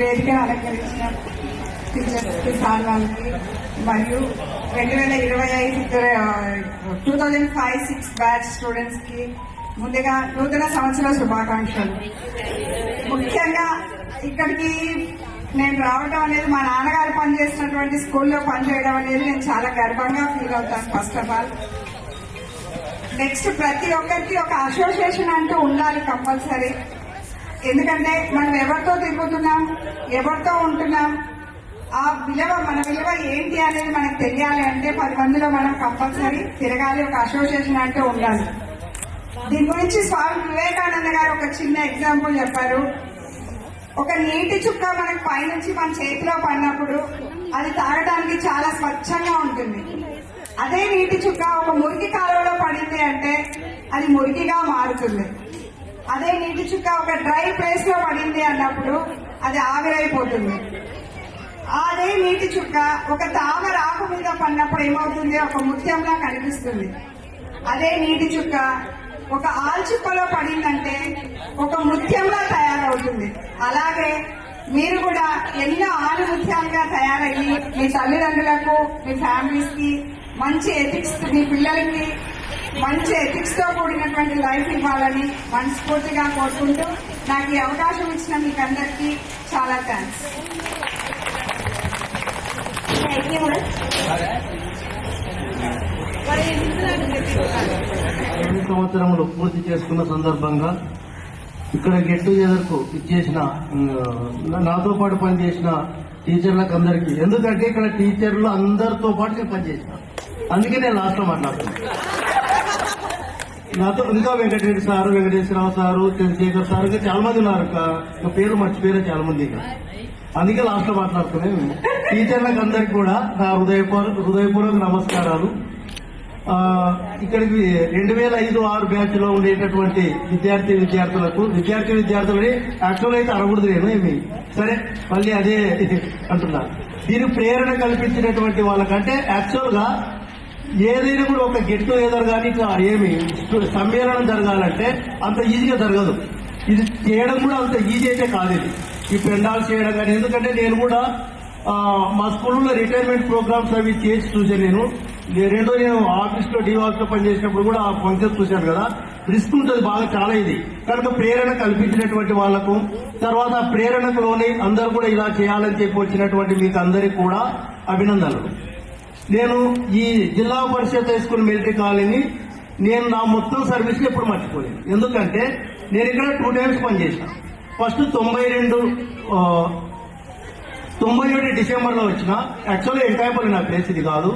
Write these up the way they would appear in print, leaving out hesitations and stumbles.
వేదికను అలంకరించిన టీచర్స్కి, సార్ వాళ్ళకి మరియు 2005-6 బ్యాచ్ స్టూడెంట్స్ కి ముందుగా నూతన సంవత్సర శుభాకాంక్షలు. ముఖ్యంగా ఇక్కడికి నేను రావడం అనేది, మా నాన్నగారు పనిచేసినటువంటి స్కూల్లో పనిచేయడం అనేది నేను చాలా గర్వంగా ఫీల్ అవుతాను. ఫస్ట్ ఆఫ్ ఆల్ నెక్స్ట్ ప్రతి ఒక్కరికి ఒక అసోసియేషన్ అంటూ ఉండాలి కంపల్సరీ. ఎందుకంటే మనం ఎవరితో తిరుగుతున్నాం, ఎవరితో ఉంటున్నాం, ఆ విలువ, మన విలువ ఏంటి అనేది మనకు తెలియాలి అంటే 10 మందిలో మనం కంపల్సరీ తిరగాలి. ఒక అసోసియేషన్ అంటూ ఉండాలి. దీని గురించి స్వామి వివేకానంద గారు ఒక చిన్న ఎగ్జాంపుల్ చెప్పారు. ఒక నీటి చుక్క మనకు పైనుంచి మన చేతిలో పడినప్పుడు అది తాగడానికి చాలా స్వచ్ఛంగా ఉంటుంది. అదే నీటి చుక్క ఒక మురికి కాలువలో పడింది అంటే అది మురికిగా మారుతుంది. అదే నీటి చుక్క ఒక డ్రై ప్లేస్ లో పడింది అన్నప్పుడు అది ఆవిరైపోతుంది. అదే నీటి చుక్క ఒక తామర ఆకు మీద పడినప్పుడు ఏమవుతుంది, ఒక ముత్యంలా కనిపిస్తుంది. అదే నీటి చుక్క ఒక ఆల్చిప్పలో పడిందంటే ఒక ముత్యంలా తయారవుతుంది. అలాగే మీరు కూడా ఎన్నో ఆలుముత్యాలుగా తయారయ్యి మీ తల్లిదండ్రులకు, మీ ఫ్యామిలీస్ కి మంచి ఎథిక్స్, మీ పిల్లలకి మంచి ఎథిక్స్ తో కూడినటువంటి లైఫ్ ఇవ్వాలని మనస్ఫూర్తిగా కోరుకుంటూ నాకు ఈ అవకాశం ఇచ్చిన మీకు అందరికీ చాలా థ్యాంక్స్. సంవత్సరములు పూర్తి చేసుకున్న సందర్భంగా ఇక్కడ గెట్ టుగెదర్ కు ఇచ్చేసిన నాతో పాటు పనిచేసిన టీచర్లకు అందరికీ, ఎందుకంటే ఇక్కడ టీచర్లు అందరితో పాటు నేను పనిచేసిన, అందుకే నేను లాస్ట్ లో మాట్లాడుతున్నాను. నాతో ఇంకా Venkatareddy sir, Venkateswararao sir, Chandrashekar sir, ఇంకా చాలా మంది ఉన్నారు. పేరు మర్చిపోయారు చాలా మంది ఇక్కడ, అందుకే లాస్ట్ లో మాట్లాడుతున్నాను. టీచర్లకు అందరికి కూడా నా హృదయపూర్వక నమస్కారాలు. ఇక్కడికి 2005-6 బ్యాచ్ లో ఉండేటటువంటి విద్యార్థులని యాక్చువల్ అయితే అడగకూడదు నేను ఏమి, సరే మళ్ళీ అదే అంటున్నా. దీని ప్రేరణ కల్పించినటువంటి వాళ్ళకంటే యాక్చువల్ గా ఏదైనా కూడా ఒక గెట్ టుగెదర్ కానీ ఏమి సమ్మేళనం జరగాలంటే అంత ఈజీగా జరగదు. ఇది చేయడం కూడా అంత ఈజీ అయితే కాదు. ఈ పెండాల్స్ చేయడం కానీ, ఎందుకంటే నేను కూడా మా స్కూల్లో రిటైర్మెంట్ ప్రోగ్రామ్స్ అవి చేసి చూసాను. నేను ఆఫీస్ లో డివాల్స్ లో పనిచేసినప్పుడు కూడా ఆ ఫంక్షన్ చూశాను కదా, రిస్క్ ఉంటుంది బాగా, చాలా ఇది. కనుక ప్రేరణ కల్పించినటువంటి వాళ్లకు, తర్వాత ప్రేరణకులోని అందరూ కూడా ఇలా చేయాలని చెప్పి వచ్చినటువంటి మీకు అందరికీ కూడా అభినందనలు. నేను ఈ జిల్లా పరిషత్ హై స్కూల్ మిలిటరీ కాలనీ నేను నా మొత్తం సర్వీస్ లో ఎప్పుడు మర్చిపోలేదు. ఎందుకంటే నేను ఇక్కడ 2 times పనిచేసిన. ఫస్ట్ 97 డిసెంబర్ లో వచ్చిన. యాక్చువల్లీ ఎంకాయపల్లి నా ప్లేస్ ఇది కాదు,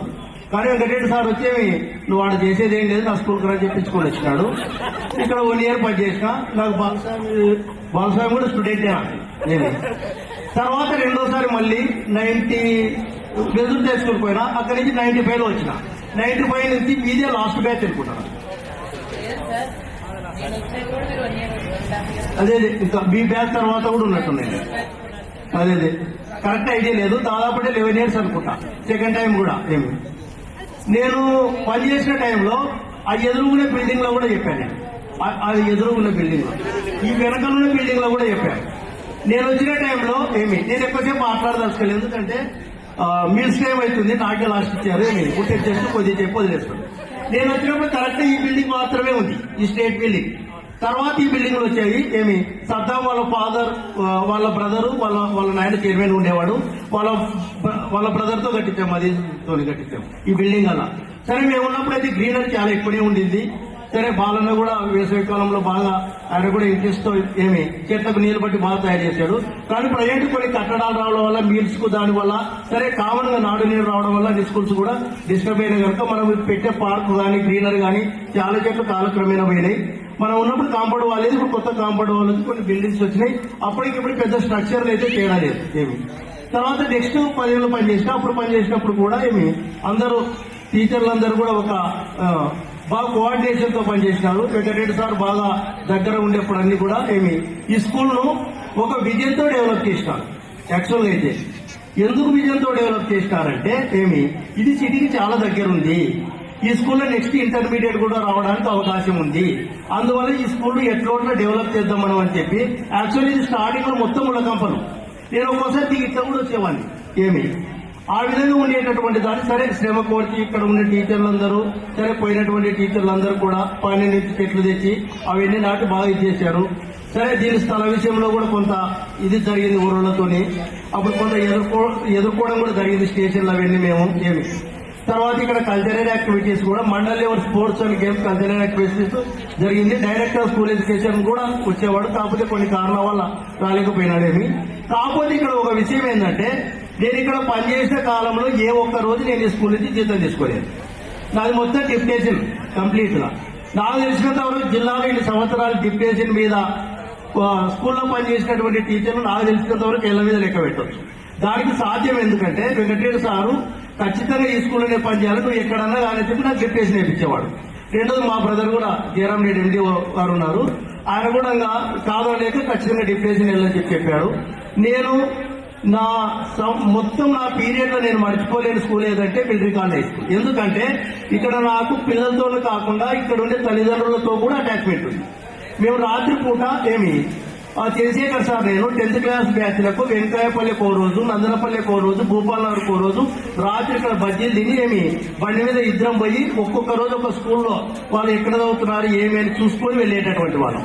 కానీ వెంకటరెడ్డి సార్ వచ్చేవి నువ్వు వాడు చేసేది ఏం లేదు, నా స్కూల్ కూడా చెప్పించుకొని వచ్చినాడు. ఇక్కడ 1 year పనిచేసిన. నాకు బాలస్వామి కూడా స్టూడెంటే నేను. తర్వాత రెండోసారి మళ్ళీ 90 రెజల్ట్ స్కూల్ పోయినా, అక్కడి నుంచి 95 లో వచ్చిన. 95 నుంచి మీదే లాస్ట్ బ్యాచ్ అనుకుంటాను. అదే ఇంకా మీ బ్యాచ్ తర్వాత కూడా ఉన్నట్టున్నాయి. అదే కరెక్ట్ ఐడియా లేదు, దాదాపు 11 years అనుకుంటా. సెకండ్ టైం కూడా ఏమి నేను పనిచేసిన టైంలో ఆ ఎదురుగునే బిల్డింగ్ లో కూడా చెప్పాను. నేను అది ఎదురుగున్న బిల్డింగ్ లో, ఈ వెనకలున్న బిల్డింగ్ లో కూడా చెప్పాను. నేను వచ్చిన టైంలో నేను ఎక్కువసేపు మాట్లాడదలుచుకోలేదు, ఎందుకంటే మీల్స్ టైం అవుతుంది, నాకే లాస్ట్ ఇచ్చారు. పుట్టే చేస్తూ కొద్దిగా చెప్పి వదిలేస్తాను. నేను వచ్చినప్పుడు కరెక్ట్ ఈ బిల్డింగ్ మాత్రమే ఉంది, ఈ స్టేట్ బిల్డింగ్. తర్వాత ఈ బిల్డింగ్లు వచ్చాయి. సద్దాం వాళ్ళ ఫాదర్, వాళ్ళ బ్రదరు, వాళ్ళ నాయన చైర్మన్ ఉండేవాడు. వాళ్ళ బ్రదర్ తో కట్టించాం, అది కట్టించాం ఈ బిల్డింగ్ అలా. సరే మేము ఉన్నప్పుడు అయితే గ్రీనరీ చాలా ఎక్కువనే ఉండింది. సరే బాలన్న కూడా వేసవి కాలంలో బాగా ఆయన కూడా ఇంట్రెస్ట్ తో చెట్లకు నీళ్లు బట్టి బాగా తయారు చేశాడు. కానీ ప్రజెంట్ కొన్ని కట్టడాలు రావడం వల్ల, మీల్స్ కు దాని వల్ల, సరే కామన్ గా నాడు నీరు రావడం వల్ల అన్ని స్కూల్స్ కూడా డిస్టర్బ్ అయిన కనుక మనం పెట్టే పార్క్ కానీ, గ్రీనరీ కానీ చాలా చెట్లు కాలక్రమేణా పోయినాయి. మనం ఉన్నప్పుడు కాంపౌండ్ వాళ్ళేది, ఇప్పుడు కొత్త కాంపౌండ్ వాళ్ళకి కొన్ని బిల్డింగ్స్ వచ్చినాయి. అప్పటికిప్పుడు పెద్ద స్ట్రక్చర్లు అయితే తేడా లేదు తర్వాత నెక్స్ట్ 10 ఏళ్ళు పనిచేసిన. అప్పుడు పనిచేసినప్పుడు కూడా అందరూ టీచర్లందరూ కూడా ఒక బాగా కోఆర్డినేషన్ తో పనిచేసినారు. వెంకటరెడ్డి సార్ బాగా దగ్గర ఉండేప్పుడు అన్ని కూడా ఈ స్కూల్ ను ఒక విజన్ తో డెవలప్ చేసినారు. యాక్చువల్ గా అయితే ఎందుకు విజన్ తో డెవలప్ చేసినారంటే ఇది సిటీకి చాలా దగ్గర ఉంది. ఈ స్కూల్లో నెక్స్ట్ ఇంటర్మీడియట్ కూడా రావడానికి అవకాశం ఉంది. అందువల్ల ఈ స్కూల్ ఎట్లా డెవలప్ చేద్దాం మనం అని చెప్పి, యాక్చువల్లీ ఇది స్టార్టింగ్ లో మొత్తం ముళ్ళకంపలు నేను ఒక్కోసారి ఇట్లా కూడా వచ్చేవాడిని. ఏమి ఆ విధంగా ఉండేటటువంటి దాన్ని సరే శ్రమ కోర్చి ఇక్కడ ఉండే టీచర్లందరూ సరే పోయినటువంటి టీచర్లందరూ కూడా 12 చెట్లు తెచ్చి అవన్నీ నాటి బాగా ఇచ్చేశారు. సరే దీని స్థల విషయంలో కూడా కొంత ఇది జరిగింది ఊరులతోని. అప్పుడు కొంత ఎదుర్కోవడం కూడా జరిగింది స్టేషన్లు అవన్నీ మేము ఏమి. తర్వాత ఇక్కడ కల్చరల్ యాక్టివిటీస్ కూడా mandal level sports and games cultural activities జరిగింది. డైరెక్టర్ స్కూల్ ఎడ్యుకేషన్ కూడా వచ్చేవాడు, కాకపోతే కొన్ని కారణాల వల్ల రాలేకపోయినాడేమి. కాకపోతే ఇక్కడ ఒక విషయం ఏంటంటే నేను ఇక్కడ పనిచేసిన కాలంలో ఏ ఒక్క రోజు నేను ఈ స్కూల్ నుంచి జీతం తీసుకోలేదు. నాది మొత్తం డిప్యుటేషన్ కంప్లీట్ గా. నాకు తెలిసినంత వరకు జిల్లాలో 2 సంవత్సరాలు డిప్యుటేషన్ మీద స్కూల్లో పనిచేసినటువంటి టీచర్లు నాకు తెలిసినంత వరకు ఏళ్ల మీద లెక్క పెట్టవచ్చు. దానికి సాధ్యం ఎందుకంటే వెంకటరెడ్డి సారు ఖచ్చితంగా ఈ స్కూల్లోనే పనిచేయాలి, నువ్వు ఎక్కడన్నా కానీ చెప్పి నాకు డిప్యుటేషన్ వేయించేవాడు. రెండోది మా బ్రదర్ కూడా జయరాం రెడ్డి ఎండి గారు ఉన్నారు, ఆయన కూడా కాదు లేక ఖచ్చితంగా డిప్యుటేషన్ వెళ్ళని చెప్పాడు. నేను మొత్తం నా పీరియడ్ లో నేను మర్చిపోలేని స్కూల్ ఏదంటే మిలిటరీ కాలేజ్ స్కూల్. ఎందుకంటే ఇక్కడ నాకు పిల్లలతో కాకుండా ఇక్కడ ఉండే తల్లిదండ్రులతో కూడా అటాచ్మెంట్ ఉంది. మేము రాత్రి పూట చంద్రశేఖర్ సార్ నేను 10th క్లాస్ బ్యాచ్లకు వెంకయ్యపల్లికి ఓ రోజు, నందనపల్లికి ఓ రోజు, భూపాలనగర్కి ఓ రోజు రాత్రి ఇక్కడ బజ్జీలు తిని బండి మీద ఇద్దరం పోయి ఒక్కొక్క రోజు ఒక స్కూల్లో వాళ్ళు ఎక్కడ చదువుతున్నారు ఏమేమి చూసుకొని వెళ్ళేటటువంటి వాళ్ళం.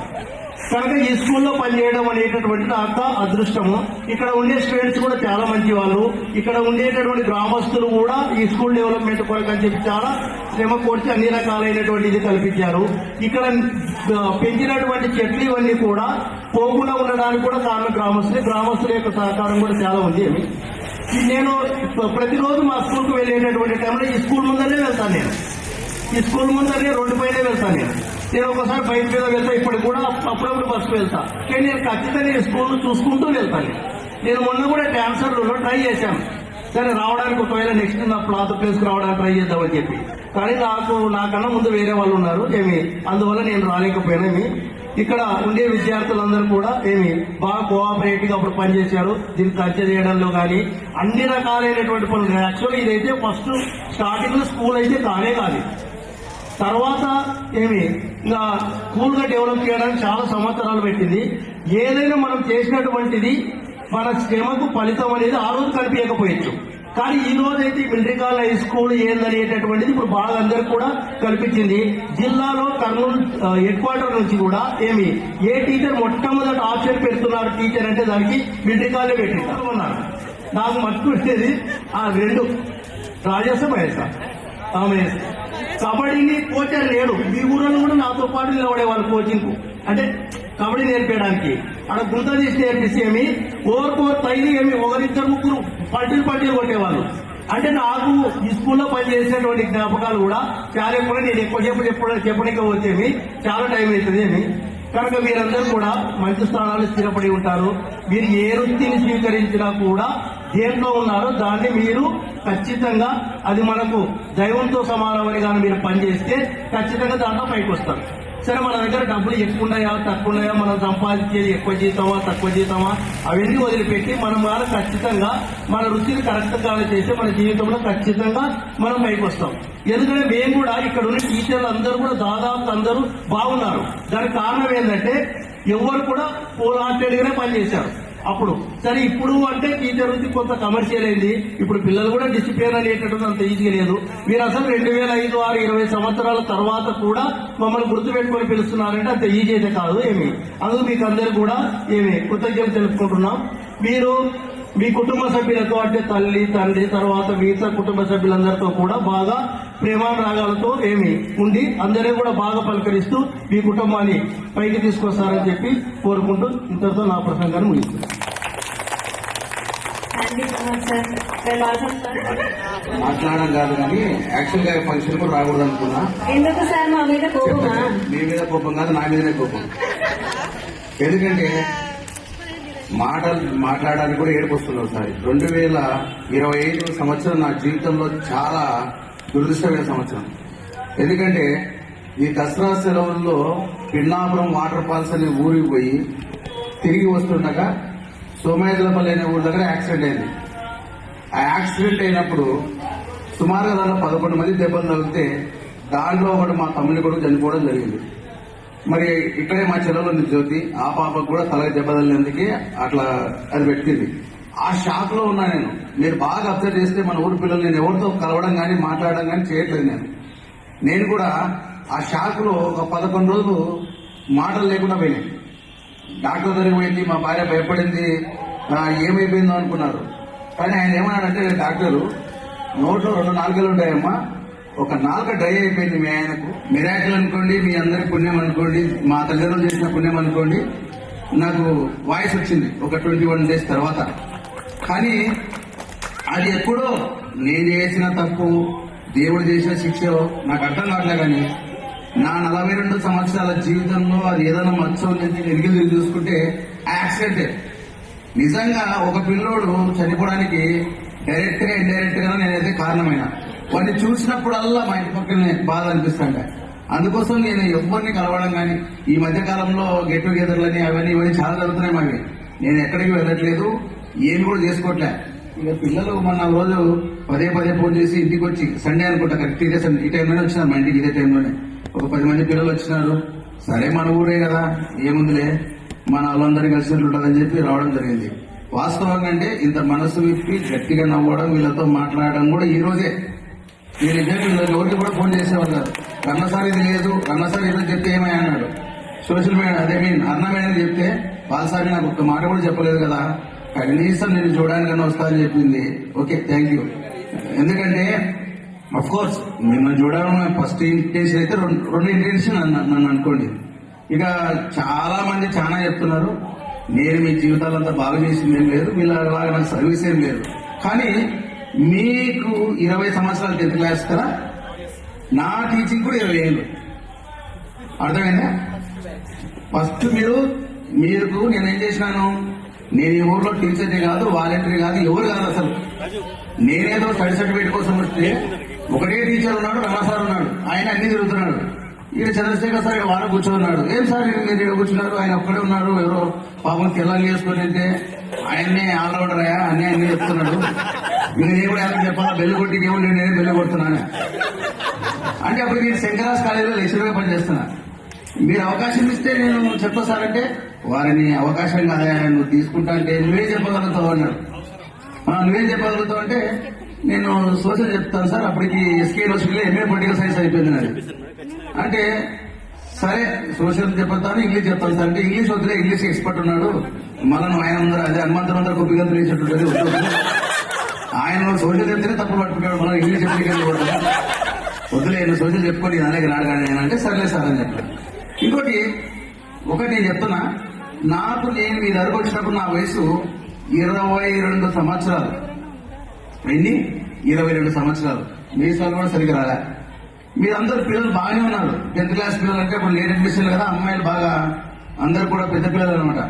కనుక ఈ స్కూల్లో పనిచేయడం అనేటటువంటి నాకు అదృష్టము. ఇక్కడ ఉండే స్టూడెంట్స్ కూడా చాలా మంచి వాళ్ళు. ఇక్కడ ఉండేటటువంటి గ్రామస్తులు కూడా ఈ స్కూల్ డెవలప్మెంట్ కొరకు అని చెప్పి చాలా శ్రమ కోర్చి అన్ని రకాలైనటువంటి ఇది కల్పించారు. ఇక్కడ పెంచినటువంటి చెట్లు ఇవన్నీ కూడా పోకుండా ఉండడానికి కూడా కారణం గ్రామస్తుల యొక్క సహకారం కూడా చాలా ఉంది. నేను ప్రతిరోజు మా స్కూల్కి వెళ్ళేటటువంటి టైంలో ఈ స్కూల్ ముందరే వెళ్తాను. ఈ స్కూల్ ముందరే రోడ్డు పైనే వెళ్తాను. నేను ఒకసారి బైక్ మీద వెళ్తా, ఇప్పటికి కూడా అప్పుడప్పుడు బస్సుకు వెళ్తా. కానీ నేను ఖచ్చితంగా ఈ స్కూల్ చూసుకుంటూ వెళ్తాను. నేను మొన్న కూడా ట్రాన్స్ఫర్లో ట్రై చేశాను, సరే రావడానికి ఒకవేళ నెక్స్ట్ నా ప్లాత్ ప్లేస్కి రావడానికి ట్రై చేద్దామని చెప్పి. కానీ నాకన్నా ముందు వేరే వాళ్ళు ఉన్నారు అందువల్ల నేను రాలేకపోయినా. ఇక్కడ ఉండే విద్యార్థులందరూ కూడా బాగా కోఆపరేటివ్ గా అప్పుడు పనిచేశారు. దీన్ని కల్చర్ చేయడంలో కానీ అన్ని రకాలైనటువంటి పనులు. యాక్చువల్లీ ఇదైతే ఫస్ట్ స్టార్టింగ్ లో స్కూల్ అయితే కాదు. తర్వాత ఇంకా కూల్ గా డెవలప్ చేయడానికి చాలా సంవత్సరాలు పెట్టింది. ఏదైనా మనం చేసినటువంటిది మన శ్రమకు ఫలితం అనేది ఆ రోజు కనిపించకపోవచ్చు. కానీ ఈ రోజైతే మిలిటరీ కాలేజ్ హై స్కూల్ ఏందనేటటువంటిది ఇప్పుడు బాగా అందరికి కూడా కల్పించింది. జిల్లాలో కర్నూలు హెడ్ క్వార్టర్ నుంచి కూడా ఏ టీచర్ మొట్టమొదటి ఆప్షన్ పెడుతున్నారు టీచర్ అంటే దానికి మిలిటరీ కాలేజ్ పెట్టిస్తున్నారు. నాకు మర్చిపోయేది ఆ 2 రాజేశ మహేశ కబడ్డీని కోచర్ లేడు. మీ ఊళ్ళో కూడా నాతో పాటు నిలబడే వాళ్ళు కోచింగ్ అంటే కబడ్డీ నేర్పేయడానికి. అక్కడ గుంత తీసి నేర్పిస్తే ఓర్కోర్ తైలి ఒకరిద్దరు ముగ్గురు పల్టీలు కొట్టేవాళ్ళు. అంటే నాకు ఈ స్కూల్లో పనిచేసినటువంటి జ్ఞాపకాలు కూడా చాలా ఎక్కువ. నేను ఎక్కువ చెప్పడానికి పోతే చాలా టైం అవుతుంది. కనుక మీరందరూ కూడా మంచి స్థానాలు స్థిరపడి ఉంటారు. మీరు ఏ వృత్తిని స్వీకరించినా కూడా దేంట్లో ఉన్నారో దాన్ని మీరు ఖచ్చితంగా అది మనకు దైవంతో సమానమని కానీ మీరు పనిచేస్తే ఖచ్చితంగా దాంట్లో పైకి వస్తారు. సరే మన దగ్గర డబ్బులు ఎక్కువ ఉన్నాయా తక్కువ ఉన్నాయా, మనం సంపాదించేది ఎక్కువ జీతమా తక్కువ జీతమా అవన్నీ వదిలిపెట్టి మనం కానీ ఖచ్చితంగా మన వృత్తిని కరెక్ట్ గా చేస్తే మన జీవితంలో ఖచ్చితంగా మనం పైకి వస్తాం. ఎందుకంటే మేము కూడా ఇక్కడ ఉన్న టీచర్లు అందరూ కూడా దాదాపు అందరూ బాగున్నారు. దానికి కారణం ఏంటంటే ఎవరు కూడా ఫుల్ హార్టెడ్ గానే పనిచేశారు. అప్పుడు సరే ఇప్పుడు అంటే టీచర్ వృత్తి కొంత కమర్షియల్ అయింది. ఇప్పుడు పిల్లలు కూడా డిసిప్లిన్ అనేటటువంటి అంత ఈజీ లేదు. మీరు అసలు 2005, 6, 20 సంవత్సరాల తర్వాత కూడా మమ్మల్ని గుర్తుపెట్టుకొని పిలుస్తున్నారంటే అంత ఈజీ అయితే కాదు. అందుకు మీకు అందరూ కూడా కృతజ్ఞతలు తెలుపుకుంటున్నాం. మీరు మీ కుటుంబ సభ్యులతో అంటే తల్లి తండ్రి తర్వాత మిగతా కుటుంబ సభ్యులందరితో కూడా బాగా ప్రేమానురాగాలతో ఉండి అందరూ కూడా బాగా పలకరిస్తూ మీ కుటుంబాన్ని పైకి తీసుకొస్తారని చెప్పి కోరుకుంటూ ఇంతటితో నా ప్రసంగాన్ని ముగిస్తున్నాను. మాట్లాడడం కాదు కానీ యాక్చువల్ గా ఫంక్షన్ కూడా రాకూడదు అనుకున్నా. ఎందుకు సార్ మా మీద కోపమా? మీ మీద కోపం కాదు, నా మీదనే కోపం. ఎందుకంటే మాట్లాడడానికి కూడా ఏడుపొస్తున్నావు సార్. 2025 సంవత్సరం నా జీవితంలో చాలా దురదృష్టమైన సంవత్సరం. ఎందుకంటే ఈ దసరా సెలవుల్లో పిన్నాపురం వాటర్ ఫాల్స్ అనే ఊరికి పోయి తిరిగి వస్తుండగా సోమయాజులపల్లి అనే ఊరి దగ్గర యాక్సిడెంట్ అయింది. ఆ యాక్సిడెంట్ అయినప్పుడు సుమారుగా దాంట్లో 11 మంది దెబ్బలు తగిలితే దాంట్లో ఒకటి మా తమ్ముని కొడుకు చనిపోవడం జరిగింది. మరి ఇక్కడే మా చెల్లెలు ఉంది జ్యోతి, ఆ పాపకు కూడా తలకి దెబ్బ తగిలినందుకే అట్లా అది పెట్టింది. ఆ షాక్ లో ఉన్నా నేను. మీరు బాగా అబ్జర్వ్ చేస్తే మన ఊరి పిల్లలు నేను ఎవరితో కలవడం కానీ మాట్లాడడం కానీ చేయట్లేదు. నేను కూడా ఆ షాక్ లో ఒక 11 రోజులు మాటలు లేకుండా పోయినాయి. డాక్టర్ దగ్గరికి పోయింది, మా భార్య భయపడింది, ఏమైపోయిందో అనుకున్నారు. కానీ ఆయన ఏమన్నాడంటే, డాక్టరు నోట్లో 2 నాలుకలు ఉంటాయమ్మా, ఒక నాలుక డ్రై అయిపోయింది మీ ఆయనకు. మిరాకిల్ అనుకోండి, మీ అందరి పుణ్యం అనుకోండి, మా తల్లిదండ్రులు చేసిన పుణ్యం అనుకోండి, నాకు వాయిస్ వచ్చింది ఒక 21 డేస్ తర్వాత. కానీ అది ఎప్పుడో నేను చేసిన తప్పు, దేవుడు చేసిన శిక్ష నాకు అర్థం కావట్లే. కానీ నా 42 సంవత్సరాల జీవితంలో అది ఏదైనా మచ్చో నుంచి ఎరిగిలు చూసుకుంటే యాక్సిడెంటే. నిజంగా ఒక పిల్లోడు చనిపోవడానికి డైరెక్ట్ గా ఇండైరెక్ట్ గా నేనైతే కారణమైన. వాడిని చూసినప్పుడల్లా మా ఇంటి పక్కనే బాధ అనిపిస్తాంట. అందుకోసం నేను ఎవరిని కలవడం కానీ, ఈ మధ్య కాలంలో గెట్ టుగెదర్లని అవన్నీ ఇవన్నీ చాలా జరుగుతున్నాయి. మావి నేను ఎక్కడికి వెళ్ళట్లేదు, ఏమి కూడా చేసుకోవట్లే. ఇక పిల్లలు మొన్న రోజు పదే ఫోన్ చేసి ఇంటికి వచ్చి, సండే అనుకుంటా కరెక్ట్ ఇదే సండే, ఈ టైంలోనే వచ్చినారు మా ఇంటికి. ఇదే టైంలోనే ఒక 10 మంది పిల్లలు వచ్చినారు. సరే మన ఊరే కదా, ఏముందిలే, మన వాళ్ళందరినీ కలిసినట్లుంటుందని చెప్పి రావడం జరిగింది. వాస్తవంగా అంటే ఇంత మనసు విప్పి గట్టిగా నవ్వడం, వీళ్ళతో మాట్లాడడం కూడా ఈ రోజే. నేను నిజంగా ఎవరికి కూడా ఫోన్ చేసేవాళ్ళు కాదు. రన్నసారి ఇది లేదు, రన్నసారి ఏదో చెప్తే ఏమై అన్నాడు. సోషల్ మీడియా అదే అన్న మేడం చెప్తే వాళ్ళసారి నాకు ఒక్క మాట కూడా చెప్పలేదు కదా, కనీసం నేను చూడడానికన్నా వస్తానని చెప్పింది. Okay, thank you. ఎందుకంటే అఫ్ కోర్స్ మిమ్మల్ని చూడాలని ఫస్ట్ ఇంటెన్షన్ అయితే, రెండు ఇంటెన్షన్ నన్ను అనుకోండి. ఇక చాలా మంది చాలా చెప్తున్నారు, నేను మీ జీవితాలంతా బాగా చేసింది ఏం లేదు, వీళ్ళలాగా నాకు సర్వీస్ ఏం లేదు. కానీ మీకు 20 సంవత్సరాలు 10th క్లాస్ కదా, నా టీచింగ్ కూడా 20 ఏళ్ళు. అర్థమైందా? ఫస్ట్ మీకు నేనేం చేసినాను, నేను ఈ ఊర్లో టీచర్ని కాదు, వాలంటీర్ కాదు, ఎవరు కాదు అసలు. నేనేదో స్టడీ సర్టిఫికేట్ కోసం వస్తే ఒకటే టీచర్ ఉన్నాడు, రమసార్ ఉన్నాడు, ఆయన అన్ని తిరుగుతున్నాడు. ఈయన చంద్రశేఖర్ సార్ వారు కూర్చోన్నాడు. ఏం సార్ మీరు ఇక్కడ కూర్చున్నారు, ఆయన ఒక్కడే ఉన్నారు, ఎవరో పాపం తెల్లని చేసుకుని అంటే ఆయన్నే ఆల్రౌండర్ అయ్యా అన్ని చెప్తున్నాడు. ఇక నేను కూడా ఎలా చెప్పాలా, బెల్లు కొట్టికి ఏమో నేనే బెల్లు కొడుతున్నాను అంటే, అప్పుడు నేను శంకరాజ్ కాలేజీలో లెక్చరర్గా పనిచేస్తున్నా. మీరు అవకాశం ఇస్తే నేను చెప్పా సార్ అంటే, వారిని అవకాశం కాదా నువ్వు తీసుకుంటా అంటే, నువ్వే చెప్పగలుగుతావు అన్నాడు. నువ్వేం చెప్పగలుగుతావు అంటే, నేను సోషల్ చెప్తాను సార్. అప్పటికి ఎస్కే యూనివర్సిటీలో ఎంఏ పొలిటికల్ సైన్స్ అయిపోయింది నాది. అంటే సరే సోషల్ చెప్తాను, ఇంగ్లీష్ చెప్తాను సార్ అంటే, ఇంగ్లీష్ వద్దులే, ఇంగ్లీష్ ఎక్స్పర్ట్ ఉన్నాడు, మనం ఆయన ముందర అదే హనుమంతరం కొద్దిగా తెలిసేటట్టు ఆయన సోషల్ చెప్తేనే తప్పు పట్టుకుంటాడు, మనం ఇంగ్లీష్ ఎప్పటికీ వద్దులే, నువ్వు సోషల్ చెప్పుకొని అలాగే రాడగానే అంటే సర్లే సార్ అని చెప్పాను. ఇంకోటి ఒకటి నేను చెప్తున్నా, నేను మీ దగ్గరకు వచ్చినప్పుడు నా వయసు 22 సంవత్సరాలు. ఎన్ని? 22 సంవత్సరాలు. మీ సార్లు కూడా సరిగ్గా రాలే. మీరందరూ పిల్లలు బాగానే ఉన్నారు. 10th క్లాస్ పిల్లలు అంటే ఇప్పుడు లేట్ అడ్మిషన్ కదా, అమ్మాయిలు బాగా అందరు కూడా పెద్ద పిల్లలు అనమాట.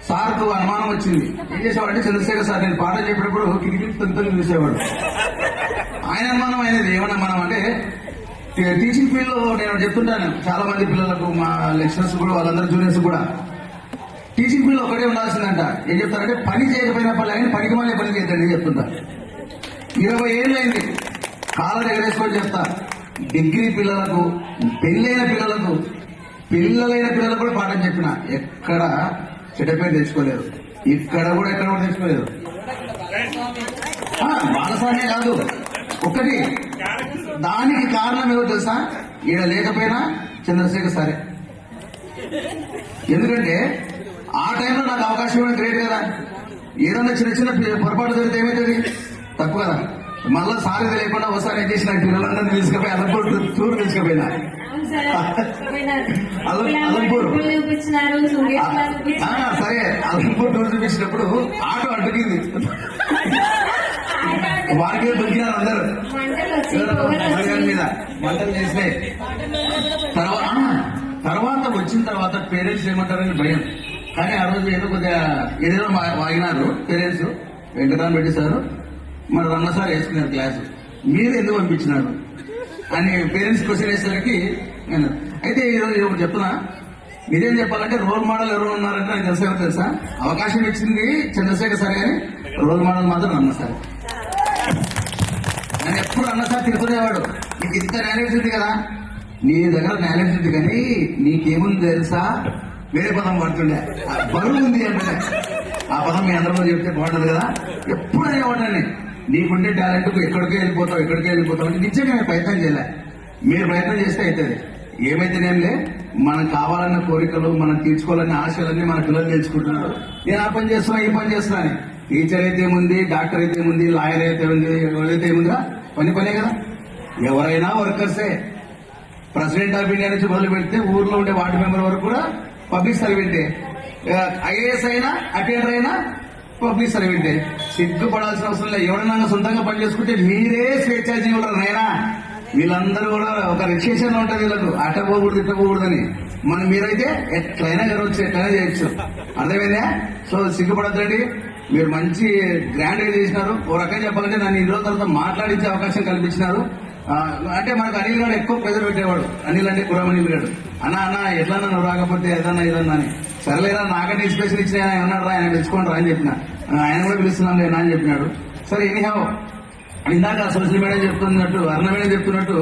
సార్కు అనుమానం వచ్చింది. ఏం చేసేవాడంటే, చంద్రశేఖర్ సార్ నేను పాఠం చెప్పినప్పుడు కిటికీ తొంతలు చూసేవాడు. ఆయన అనుమానం అయినది. ఏమన్నా అనుమానం అంటే, టీచింగ్ ఫీల్డ్ లో నేను చెప్తుంటాను చాలా మంది పిల్లలకు, మా లెక్చరర్స్ కూడా, వాళ్ళందరూ జూనియర్స్ కూడా, టీచింగ్ ఫీల్డ్ ఒకటే ఉండాల్సిందంట. ఏం చెప్తారంటే, పని చేయకపోయినా పర్లేదు, పనికి మళ్ళీ పని చేద్దండి చెప్తుంటా. 20 ఏళ్ళు అయింది, కాలం ఎగరేసుకొని చెప్తా. డిగ్రీ పిల్లలకు, పెళ్ళైన పిల్లలకు కూడా పాఠం చెప్పిన, ఎక్కడ చెడ్డ పేరు తెచ్చుకోలేదు. ఎక్కడ కూడా తెచ్చుకోలేదు. బాలసానే కాదు, ఒకటి దానికి కారణం ఏమో తెలుసా, ఈడ లేకపోయినా చంద్రశేఖర్ సరే. ఎందుకంటే ఆ టైంలో నాకు అవకాశం ఇవ్వడం గ్రేట్ కదా. ఏదన్నా చిన్న పొరపాటు జరిగితే ఏమవుతుంది, తప్పు కదా. మళ్ళా సారీ లేకుండా ఒకసారి ఏం చేసిన పిల్లలందరినీ తీసుకుపోయి అలంపూర్ టూర్ తీసుకుపోయినా. అలంపూర్ సరే, అలంపూర్ టూర్ చూపించినప్పుడు ఆటో అడ్డుకింది, వారికి దొరికినారు అందరూ మీద మంటలు చేసినాయి. తర్వాత వచ్చిన తర్వాత పేరెంట్స్ ఏమంటారని భయం. కానీ ఆ రోజు ఏదో వాగినారు పేరెంట్స్. వెంకటరామ రెడ్డి సారు మన రన్న సార్ వేసుకున్నారు క్లాసు, మీరు ఎందుకు పంపించినారు అని పేరెంట్స్ క్వశ్చన్ వేసేసరికి నేను అయితే ఈరోజు ఒకటి చెప్తున్నా. నిజం చెప్పాలంటే రోల్ మోడల్ ఎవరు ఉన్నారంటే నాకు తెలుసా, అవకాశం ఇచ్చింది చంద్రశేఖర్ సార్ కానీ రోల్ మోడల్ మాత్రం రన్న సార్. నేను ఎప్పుడు అన్న సార్ తిరుగుతునేవాడు, నీకు ఇంత నాలెడ్జ్ ఉంది కదా, నీ దగ్గర నాలెడ్జ్ ఉంది కానీ నీకేముంది తెలుసా, వేరే పదం పడుతుండే, బరువు ఉంది అంటే ఆ పదం మీ అందరిలో చెప్తే బాగుంటది కదా. ఎప్పుడు అనేవాడిని, నీకుండే టాలెంట్ ఎక్కడికే వెళ్ళిపోతావు అంటే నిజంగా నేను ప్రయత్నం చేయలే. మీరు ప్రయత్నం చేస్తే అవుతుంది. ఏమైతేనేంలే, మనం కావాలన్న కోరికలు, మనం తీర్చుకోవాలన్న ఆశలన్నీ మన పిల్లలు తెలుసుకుంటున్నారు. నేను ఆ పని చేస్తున్నా, ఈ పని చేస్తున్నా అని. టీచర్ అయితే ఏముంది, డాక్టర్ అయితే ఏముంది, లాయర్ అయితే ఉంది, ఎవరైతే ఏముందిరా, పనే కదా. ఎవరైనా వర్కర్సే. ప్రెసిడెంట్ ఆఫ్ ఇండియా నుంచి మొదలు పెడితే ఊర్లో ఉండే వార్డు మెంబర్ వరకు కూడా పబ్లిక్ సర్వెంటే. ఐఏఎస్ అయినా, అటెండర్ అయినా పబ్లిక్ సర్వెంటే. సిగ్గుపడాల్సిన అవసరం లేదు. ఎవరైనా సొంతంగా పని చేసుకుంటే మీరే స్వేచ్ఛా జీవులరు నైనా. వీళ్ళందరూ కూడా ఒక రిస్ట్రిక్షన్ ఉంటుంది వీళ్ళకు, అట్ట పోకూడదు ఇట్ట పోకూడదని. మీరైతే ఎట్లయినా జరగచ్చు, ఎట్లయినా చేయొచ్చు. అర్థమైందా? సో సిగ్గుపడద్దండి. మీరు మంచి గ్రాండ్ గా చేసినారు. ఓ రకంగా చెప్పాలంటే నన్ను ఇన్ని రోజుల తర్వాత మాట్లాడించే అవకాశం కల్పించినారు. అంటే మనకు అనిల్ గారు ఎక్కువ ప్రెజర్ పెట్టేవాడు. అనిల్ అంటే కురమనిల్ గారు, అన్న ఎట్లా నువ్వు రాకపోతే ఏదన్నా అని. సరేలేరా, నాకంటే ఇన్స్పిరేషన్ ఇచ్చిన ఆయన అన్నాడు రా, ఆయన పిలుచుకోండి రా అని చెప్పిన. ఆయన కూడా పిలుస్తున్నాం లేనా అని చెప్పినాడు. సరే ఎనీహావ్, ఇందాక సోషల్ మేడం చెప్తున్నట్టు, అరుణ మేడం చెప్తున్నట్టు,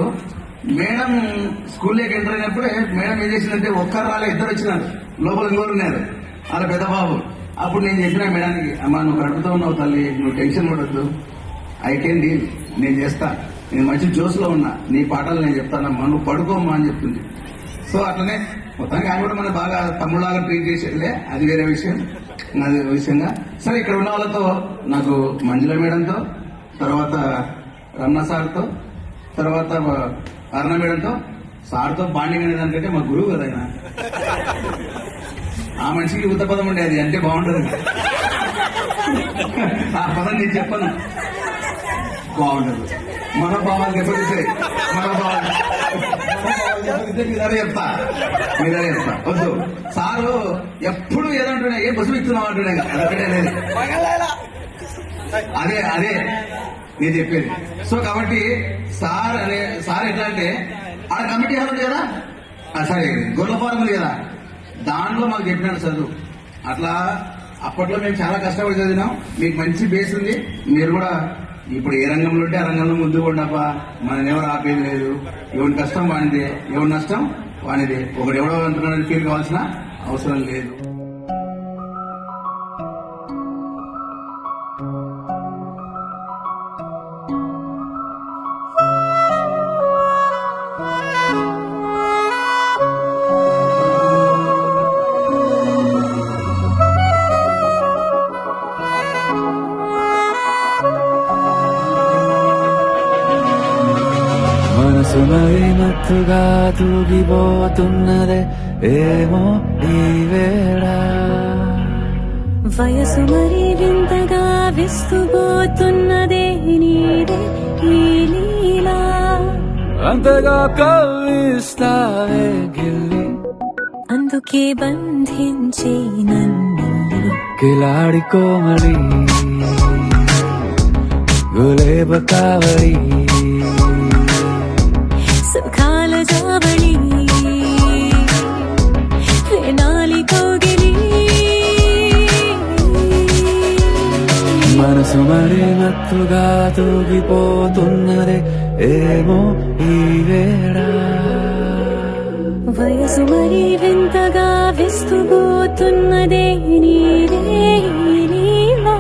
మేడం స్కూల్లోకి ఎంటర్ అయినప్పుడే మేడం ఏం చేసిందంటే ఒక్కరు రాలే, ఇద్దరు వచ్చినారు. లోపల ఇంకోరు ఉన్నారు, వాళ్ళ పెద్ద బాబు. అప్పుడు నేను చెప్పిన మేడానికి, అమ్మా నువ్వు కడుపుతూ ఉన్నావు తల్లి, నువ్వు టెన్షన్ పడద్దు, ఐ కెన్ డీల్, నేను చేస్తా, నేను మంచి జోస్లో ఉన్నా, నీ పాటలు నేను చెప్తానమ్మా, నువ్వు పడుకోమ్మా అని చెప్తుంది. సో అట్లనే మొత్తానికి ఆయన కూడా మనం బాగా తమ్ముళ్ళగా ట్రీట్ చేసేదిలే, అది వేరే విషయం. అది విషయంగా సరే, ఇక్కడ ఉన్న వాళ్ళతో నాకు మంజుల మేడంతో, తర్వాత రమణ సార్తో, తర్వాత అరుణ మేడంతో, సార్తో బాండింగ్ అనే దానికంటే మా గురువు కదా ఆయన. ఆ మనిషికి ఉత్త పదం ఉండేది అంటే బాగుంటుంది. ఆ పదం నేను చెప్పను, బాగుండదు. మనోభావాలు దెబ్బతిస్తాయి. మనోభావాలు మీరే చెప్తా వద్దు. సారు ఎప్పుడు ఏదంటున్నా, ఏ బస్సు ఇస్తున్నావు అంటున్నా, అదొక్కటే లేదు. అదే నేను చెప్పేది. సో కాబట్టి సార్ ఎట్లా అంటే, ఆడ కమిటీ హాల్ ఉంది కదా, సారీ గొర్రెల ఫారం ఉంది కదా, దాంట్లో మాకు చెప్పినాడు చదువు. అట్లా అప్పట్లో మేము చాలా కష్టపడి చదివినాం. మీకు మంచి బేస్ ఉంది. మీరు కూడా ఇప్పుడు ఏ రంగంలో ఉంటే ఆ రంగంలో ముందు ఉండప్ప, మనం ఎవరు ఆపేది లేదు. ఎవరి కష్టం వానిదే, ఎవరి నష్టం వానిదే. ఒకడు ఎవడో అంటున్నాడని ఫీల్ కావాల్సిన అవసరం లేదు. మనసు మరి మత్తుగా తూగిపోతున్నదే ఏమో ఈ వేళ, వయసు మరి వింతగా విస్తుపోతున్నదే నీదే ఈ లీలా, అంతగా కవ్విస్తావే గిల్లి, అందుకే బంధించే నన్ను కిలాడి కోమలి గులేబ కావడి, సుఖాల జావళి వేనాలి కౌగిలి. మనసు మరి మత్తుగా తూగిపోతున్నదే ఏమో ఈ వేళ, వయసు మరి వింతగా విస్తుపోతున్నదే నీదే ఈ లీలా.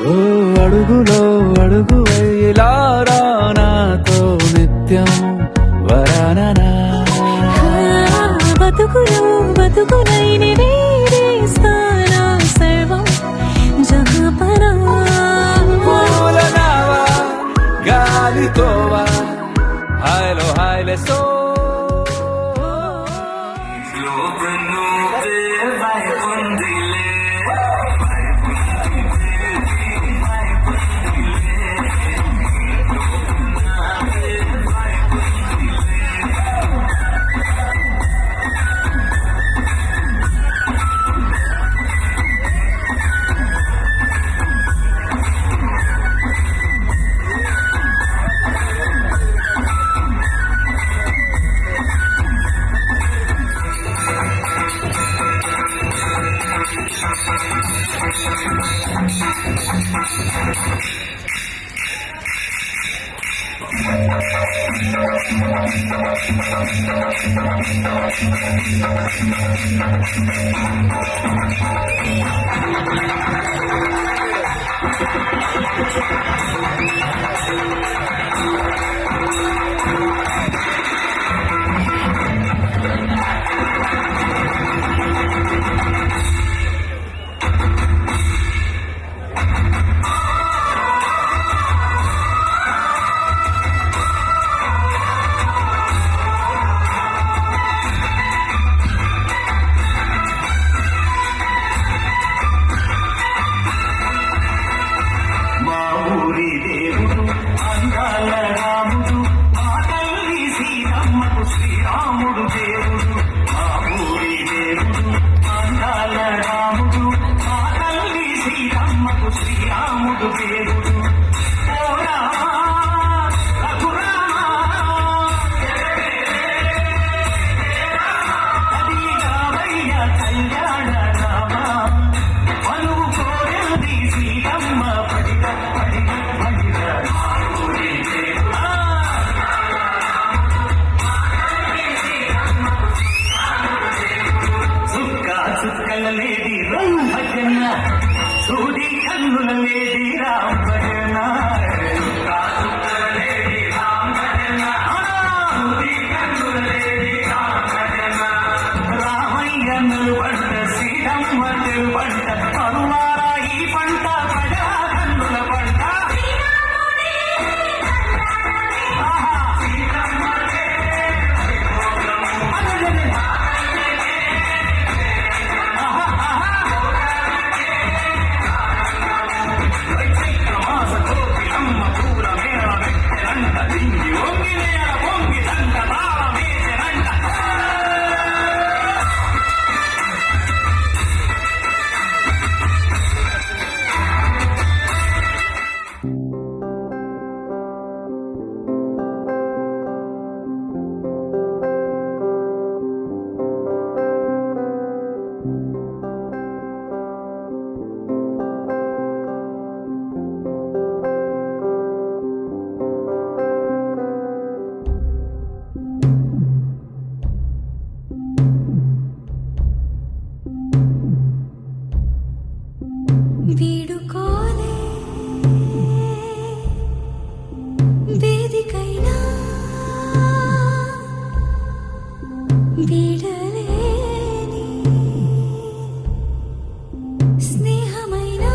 ఓ అడుగులో అడుగు వేలారా నాతో నిత్యం వరాననా, బతుకులైన వేరేస్తానా సర్వం జహాపనా. పూలనావా గాలితోవా హాయ్లో హాయ్లే సో మా ఊరి దేవుడు అందాల రాముడు, మా తల్లి సీతమ్మకు శ్రీరాముడు దేవుడు. మా ఊరి దేవుడు అందాల రాముడు, మా తల్లి సీతమ్మకు శ్రీరాముడు దేవుడు. ఓ రామా, రఘురామా, అది రామయ్య కళ్యాణ రామా, పలువు కోరింది సీతమ్మ పడిగ పడిగ పడిగ. మా ఊరి దేవుడా చుక్క చుక్కల లేడి రామయ్యన్న, సూడి కన్నుల లేడి రామయ్యన్న. చుక్క చుక్కల లేడి రామయ్యన్న, సూడి కన్నుల లేడి రామయ్యన్న. రామయ్యను పంట సీతమ్మ పంట, కరువారా ఈ పంట ప్రజా కన్నుల పంట. ఆహా, సీతమ్మ చైత్రమాస కోకిలమ్మ పూల మేళ వెట్టెలంట, దింగి వంగి నేల పొంగి దండ తాళమేసెనంట. వీడుకోలే వేదికైనా వీడలేని స్నేహమైనా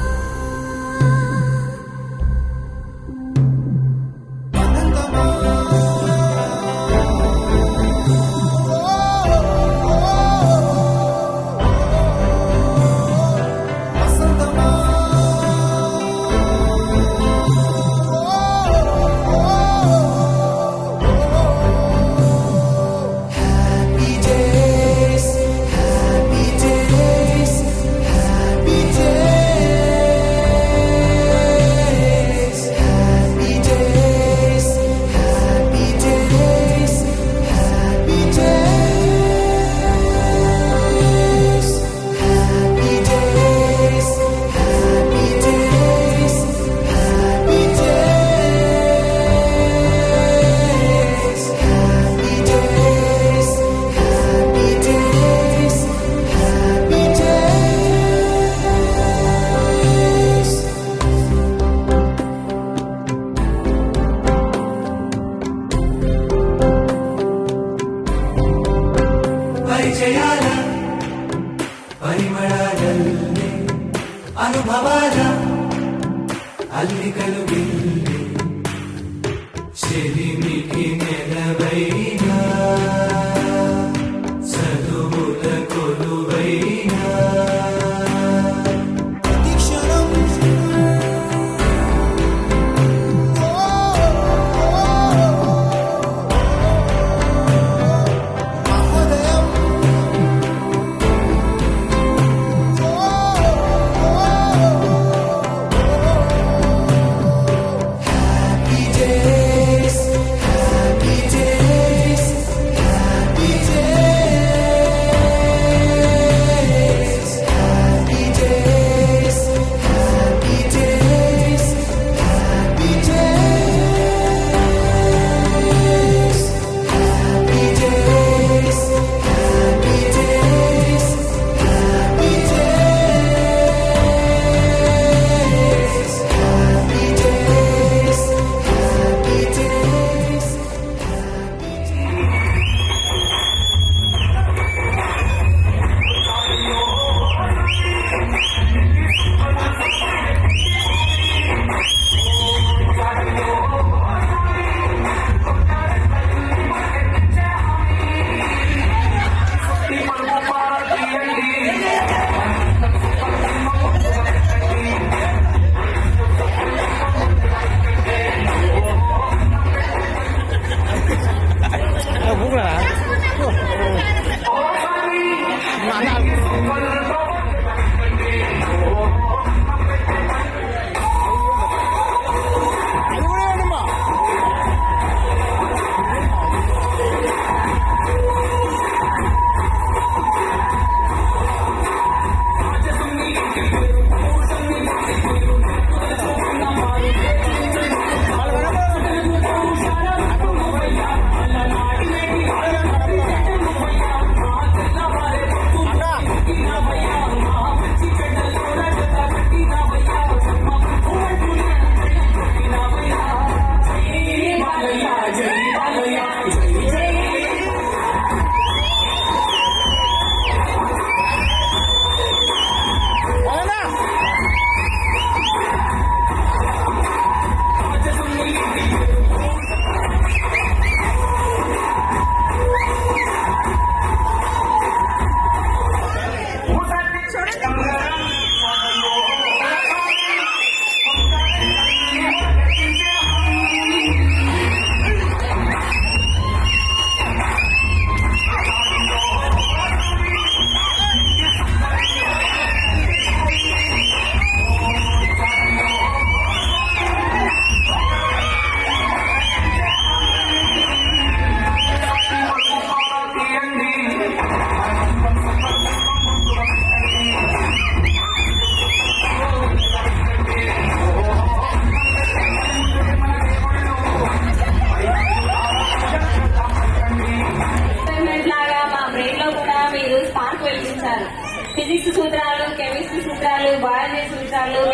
పరిచయాల పరిమళాలల్లే అనుభవాల అల్లికలు వెళ్ళే చెలిమికి నెలవైనా చదువుల కొలువైనా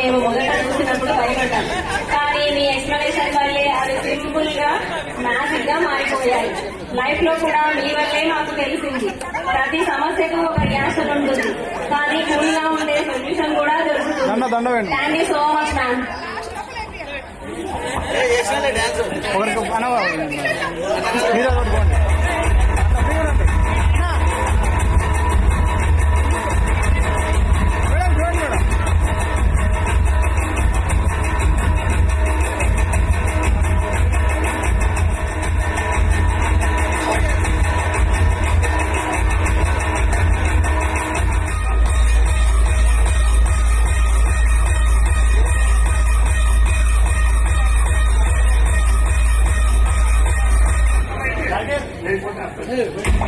మేము మొదట చూసినప్పుడు భయపడ్డాం. కానీ మీ ఎక్స్ప్లెనేషన్ వల్లే అవి సింపుల్ గా మ్యాజిక్ గా మారిపోయాయి. లైఫ్ లో కూడా మీ వల్లే మాకు తెలిసింది ప్రతి సమస్యకు ఒక రియాక్షన్ ఉంటుంది, కానీ కూల్ గా ఉండే సొల్యూషన్ కూడా దొరుకుతుంది. Thank you so much ma'am. Thank you.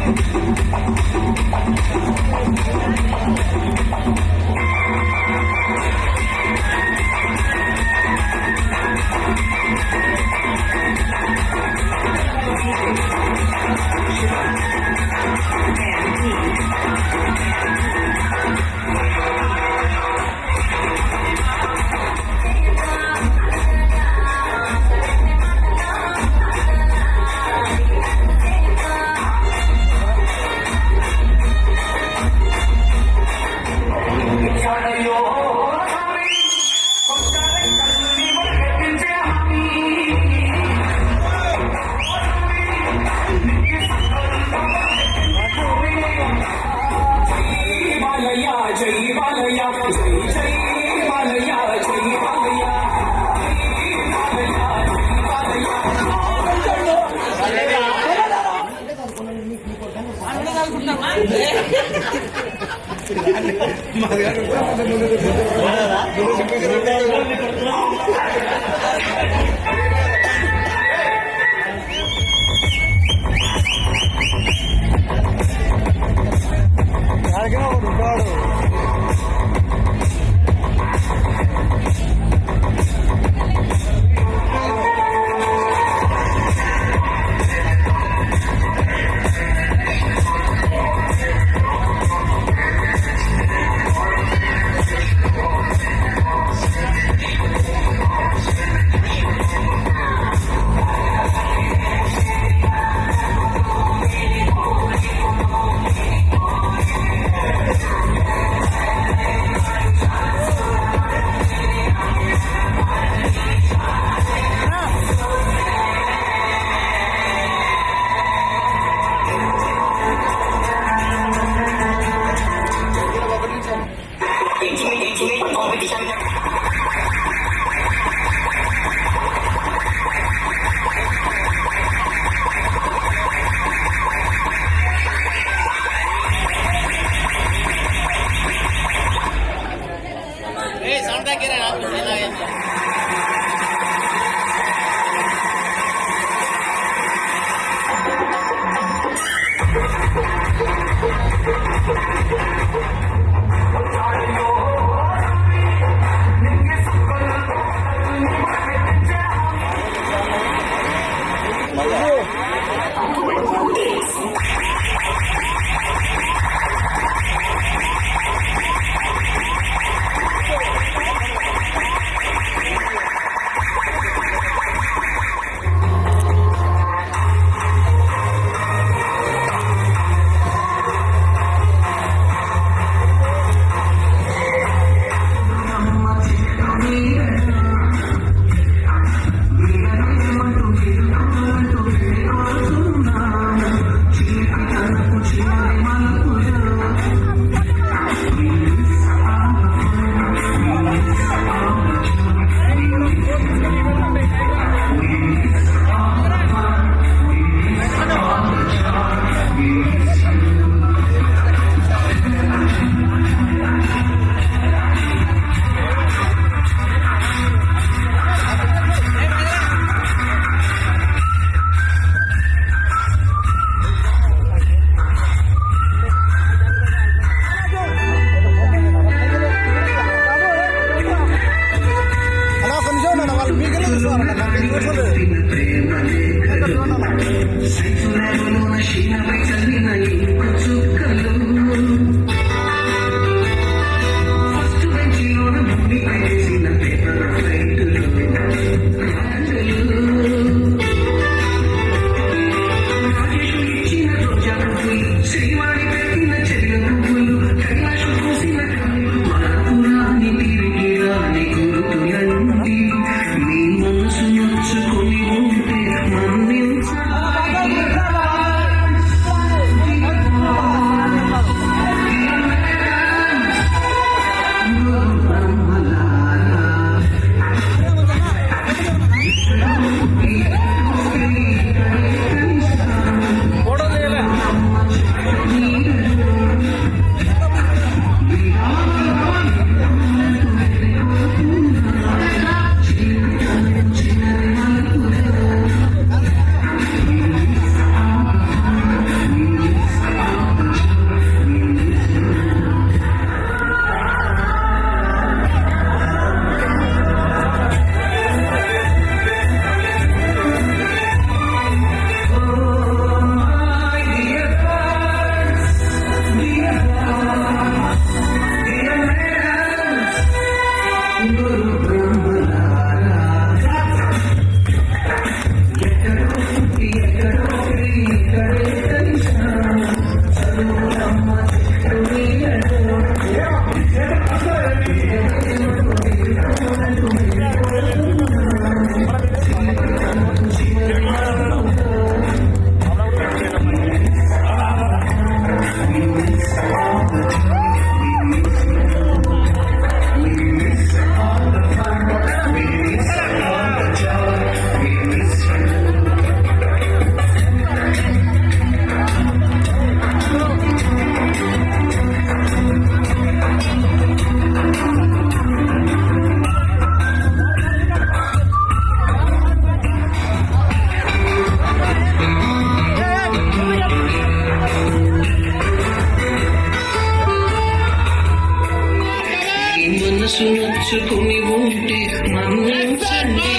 మనసు నచ్చుకుని ఉంటే మన్నించండి.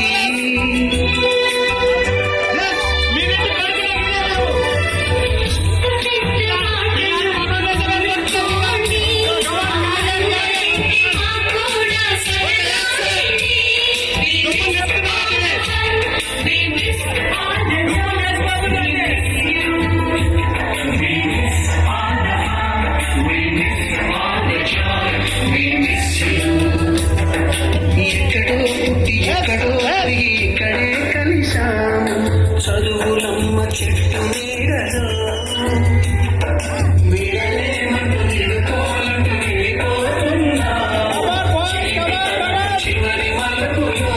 ఎక్కడో పుట్టి ఎక్కడో పెరిగి ఇక్కడే కలిశాము చదువులమ్మ చెట్టు నీడలో వీడలేమంటూ నిలుకోవాలంటూ వెళ్ళిపోతున్నా చివరి మలుపులో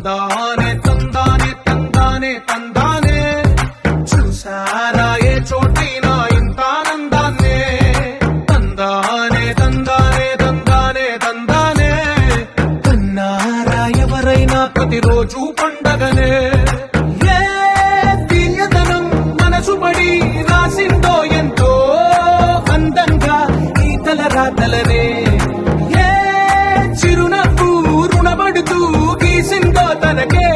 తందానే తందానే తందానే తందానే చూసారా ఏ చోటైనా ఇంత ఆనందాన్నే తందానే తందానే తందానే తందానే కన్నారా ఎవరైనా ప్రతిరోజు పండగనే ఏ తీయదనం మనసు పడి రాసిందో ఎంతో అందంగా ఈ తలరాతలనే ఏ చిరునవ్వు రుణపడుతూ గీసిందో తనకే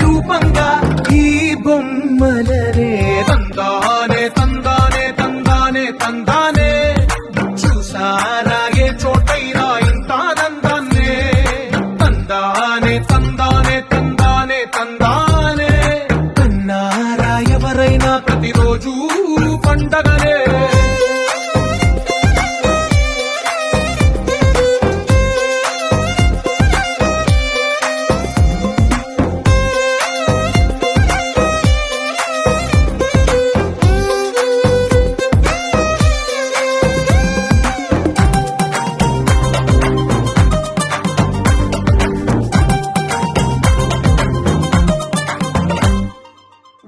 రూపంగా ఈ బొమ్మలనే తందానే తందానే తందానే తందానే చూసారా ఏ చోటైనా ఇంత ఆనందాన్నే తందానే తందానే తందానే తందానే కన్నారా ఎవరైనా ప్రతిరోజు పండగనే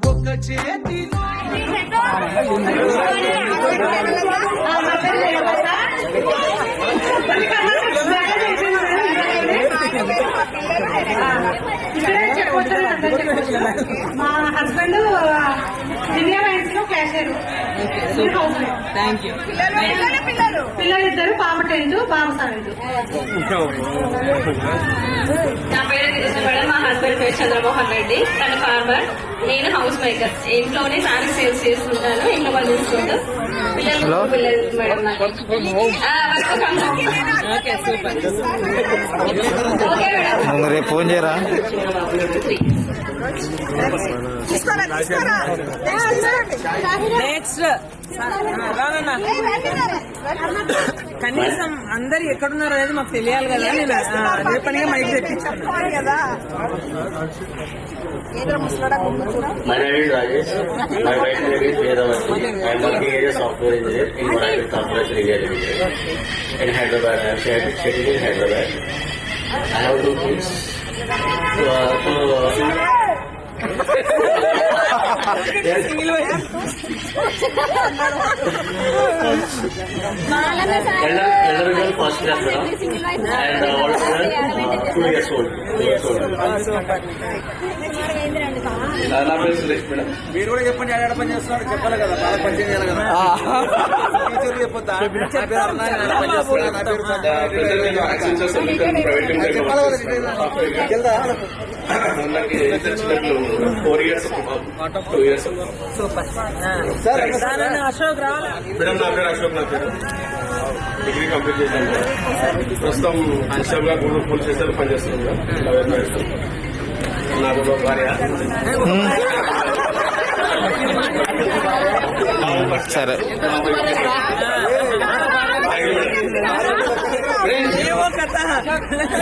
ఒక చేతిలో మా హస్బెండ్ ఇండియా బ్యాంక్స్ లో క్యాషియర్. Thank you. పిల్లలు ఇద్దరు, పాప 10th, బాబు 7th. నా పేరు గిరిజ మేడం. మా హస్బెండ్ పేరు చంద్రమోహన్ రెడ్డి. తన ఫార్మర్. నేను హౌస్ మేకర్. ఇంట్లోనే శారీ సేల్స్ చేస్తుంటాను. ఇంట్లో పని చేసుకుంటూ పిల్లలు మేడం నాకు. Okay super. Okay madam. రేపు ఫోన్ చేయరా? నెక్స్ట్ కనీసం అందరు ఎక్కడున్నారు అనేది మాకు తెలియాలి కదా. నేను అదే పనిగా మైక్ తెప్పించాను కదా. My name is Rajesh. My wife name is Vedavati. I am working as a software engineer in Oracle Corporation India Limited in Hyderabad. I am settled in Hyderabad. I have 2 kids. Elder girl first class and older girl 2 years old. నా పేరు Suresh madam. మీరు కూడా చెప్పండి, ఆడ పని చేస్తున్నారు చెప్పాలి కదా, బాగా పని చేయాలి కదా. టీచర్లు చెప్పొద్దా? నా పేరు అరుణ, నేను పని చేస్తున్నాను. నా పేరు నాకు చిన్నప్పుడు 4 years 2 years. సూపర్. అశోక్ రావాలా మేడం? నా పేరు అశోక్. నా పేరు డిగ్రీ కంప్లీట్ చేశాను. ప్రస్తుతం అన్షాబ్గా గూడూరు పోలీస్ స్టేషన్ పనిచేస్తున్నాను. నాకు ఒక భార్య. సరే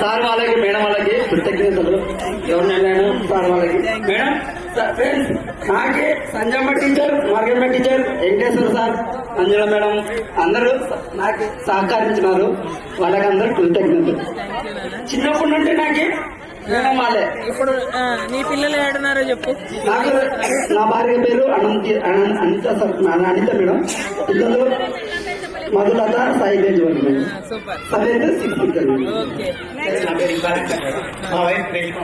సార్ వాళ్ళకి, మేడం వాళ్ళకి కృతజ్ఞతలు. ఎవరినైనా సార్ వాళ్ళకి, మేడం ఫ్రెండ్స్, నాకే Sanjamma teacher, Margamma teacher, Venkateswara sir, Anjala madam అందరూ నాకు సహకరించినారు. వాళ్ళకి అందరూ కృతజ్ఞతలు. చిన్నప్పటి నుండి నాకే మేడం వాళ్ళే. ఇప్పుడు నీ పిల్లలు ఏడున్నారో చెప్పు. నాకు నా భార్య పేరు అనిత మేడం. పిల్లలు Madhulatha, Sai Tej madam. Super. Okay. మా వైఫ్ రేష్మ.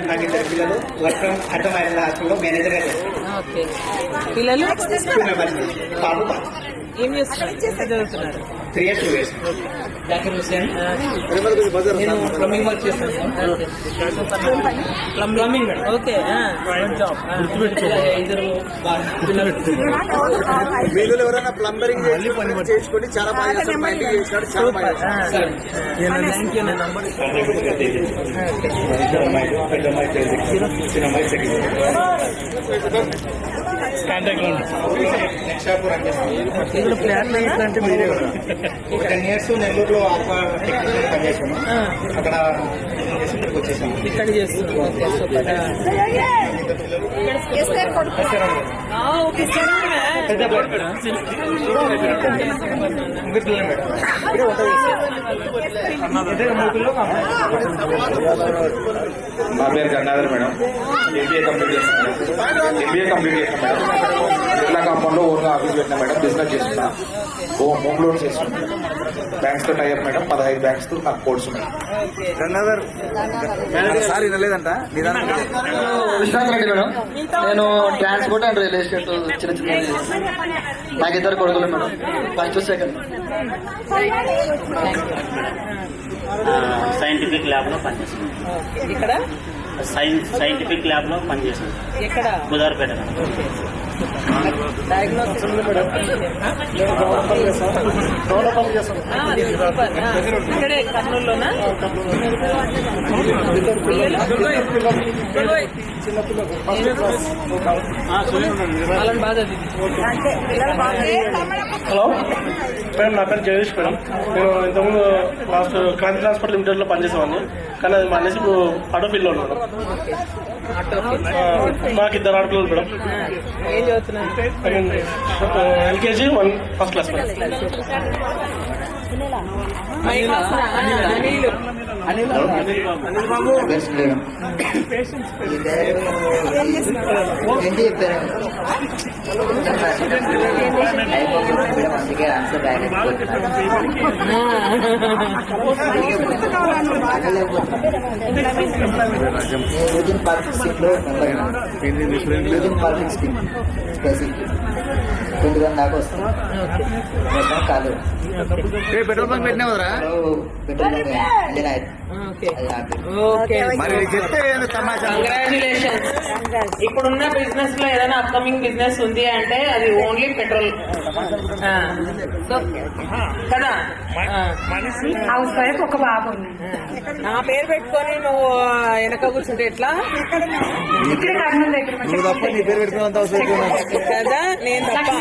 నాకు 2 పిల్లలు. వర్షం అర్థమైన హాస్పిటల్లో మేనేజర్ గా చేస్తాను. ఓకే. పిల్లలు పాప. ఏం చేస్తున్నారు? ఎంత చదువుతున్నారు? 3 years 2 years. జాకిర్ హుస్సేన్. నేను ప్లంబింగ్ వర్క్ చేస్తాను సార్. ప్లంబింగ్. ఓకే, జాబ్ ఇద్దరు పిల్లలు. మీరు ఎవరైనా ప్లంబరింగ్ చేసుకొని చాలా బాగా చేస్తారు, మా ఇంటికి చేసినాడు, చాలా బాగా చేస్తారు. Thank you. నేను నంబర్ ఇక్కడ ప్లాన్ ఏంటంటే మీరే 10 years నెల్లూరులో ఆక్వా టెక్నీషియన్ పనిచేసాము. అక్కడ ఇక్కడికి వచ్చేసాము. ఇక్కడ చేస్తున్నాం. ఓకే, నా పేరు గంగాధర్ మేడం. ఎంబీఏ కంప్లీట్ చేస్తాను మేడం. బిర్లా కాంపౌండ్ లో ఓన్గా ఆఫీస్ పెట్టినా మేడం. బిజినెస్ చేస్తున్నా. హోమ్ లోన్స్ చేస్తున్నా. బ్యాంక్స్ తో టైప్ మేడం. 15 బ్యాంక్స్ తో నాకు కోర్స్ ఉన్నాయి. గంగాధర్ సార్ వినలేదంట. విశ్వనాథ్ రెడ్డి మేడం. నేను ట్రాన్స్పోర్ట్ అండ్ రియల్ ఎస్టేట్ చిన్న చిన్న నాకు 2 కొడుకులు madam. First second. Scientific lab లో పనిచేస్తున్నాను. ఇక్కడ సైంటిఫిక్ ల్యాబ్ లో పనిచేస్తున్నాను. ఎక్కడ? బుధార్పేట. డయాగ్నోసిస్ ఉంది మేడం. ఇక్కడే కర్నూలులోనా? వాళ్ళని బాగా హలో మేడం, నా పేరు జగదీష్ మేడం. నేను ఇంతకుముందు లాస్ట్ క్రాంతి ట్రాన్స్పోర్ట్ లిమిటెడ్ లో పనిచేసేవాడిని, కానీ అది మానేసి ఇప్పుడు ఆటో ఫీల్డ్ లో ఉన్నాను. మాకు 2 ఆడపిల్లలు మేడం. ఏం చదువుతున్నారు? LKG 1 first class madam. Anil Babu parking scheme specific 20,000 దాకా వస్తుంది. కాదు పెట్రోల్ బంక్ పెట్టినా కదరా? Petrol bunk congratulations. ఇప్పుడున్న బిజినెస్ లో ఏదైనా అప్కమింగ్ బిజినెస్ ఉంది అంటే అది ఓన్లీ పెట్రోల్ కదా. హౌస్ వైఫ్, ఒక బాబు. నా పేరు పెట్టుకొని నువ్వు వెనక కూర్చుంటే ఎట్లా ఇక్కడ కర్నూలు దగ్గర నువ్వు తప్ప నీ పేరు పెట్టుకున్నంత అవసరం కదా? నేను తప్ప.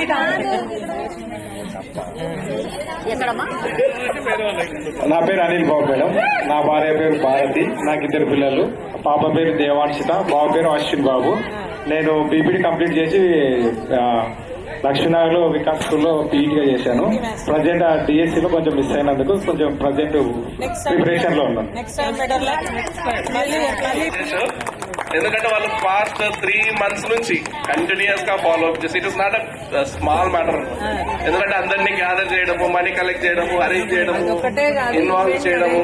నా పేరు అనిల్ బాబు మేడం. నా భార్య పేరు భారతి. నాకు 2 పిల్లలు. పాప పేరు దేవాంశిత, బాబు పేరు అశ్విన్ బాబు. నేను బీపీడీ కంప్లీట్ చేసి లక్ష్మీనగర్ లో వికాస్ స్కూల్లో పీఈటీగా చేశాను. ప్రజెంట్ ఆ డిఎస్సీ లో కొంచెం మిస్ అయినందుకు కొంచెం ప్రజెంట్ ప్రిపరేషన్ లో ఉన్నాను. ఎందుకంటే వాళ్ళు పాస్ట్ 3 months నుంచి కంటిన్యూస్ గా ఫాలో అప్ చేసి, it is not a small matter. ఎందుకంటే అందరినీ గ్యాదర్ చేయడము, మనీ కలెక్ట్ చేయడము, అరేంజ్ చేయడము, ఇన్వాల్వ్ చేయడము,